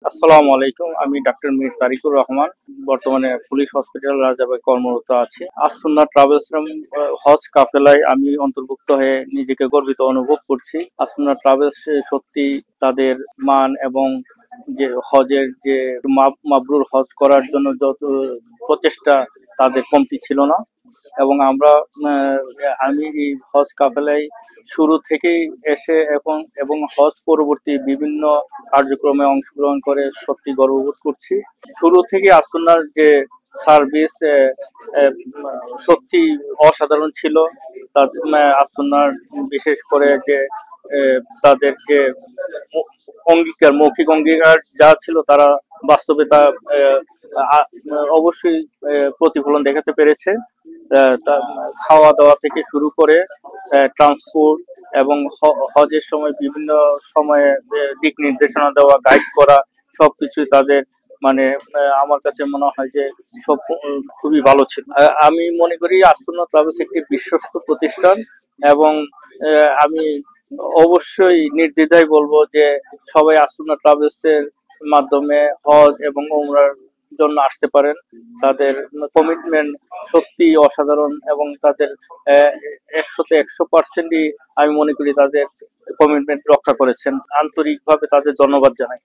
আসসালামু আলাইকুম। আমি ডাক্তার মীর তারিকুর রহমান। বর্তমানে পুলিশ হসপিটাল রাজাবাগে কর্মরত আছি। আসুন্নাহ ট্রাভেলস হজ কাফেলায় আমি অন্তর্ভুক্ত হয়ে নিজেকে গর্বিত অনুভব করছি। আসুন্নাহ ট্রাভেলস সত্যি তাদের মান এবং যে হজের যে মাবরুর হজ করার জন্য যত প্রচেষ্টা তাদের কমতি ছিল না। এবং আহ, আমি এই হজ কাফেলায় শুরু থেকেই এসে এবং হজ পরবর্তী বিভিন্ন কার্যক্রমে অংশগ্রহণ করে সত্যি গর্ববোধ করছি। শুরু থেকে আসুনার যে সার্ভিস সত্যি অসাধারণ ছিল। তাদের আসুনার বিশেষ করে যে তাদের যে মৌখিক অঙ্গীকার যা ছিল তারা বাস্তবে তা আহ, আ- অবশ্যই প্রতিফলন দেখাতে পেরেছে। খাওয়া দাওয়া থেকে শুরু করে ট্রান্সপোর্ট এবং হজের সময় বিভিন্ন সময়ে দিক নির্দেশনা দেওয়া, গাইড করা, সবকিছুই তাদের মানে আমার কাছে মনে হয় যে সব খুবই ভালো ছিল। আমি মনে করি আসন্ন ট্রাভেলস একটি বিশ্বস্ত প্রতিষ্ঠান এবং আমি অবশ্যই নির্দ্বিধায় বলবো যে সবাই আসন্ন ট্রাভেলস এর মাধ্যমে হজ এবং ওমরার জন্য আসতে পারেন। তাদের কমিটমেন্ট সত্যি অসাধারণ এবং তাদের 100% আমি মনে করি তাদের কমিটমেন্ট রক্ষা করেছেন। আন্তরিকভাবে তাদের ধন্যবাদ জানাই।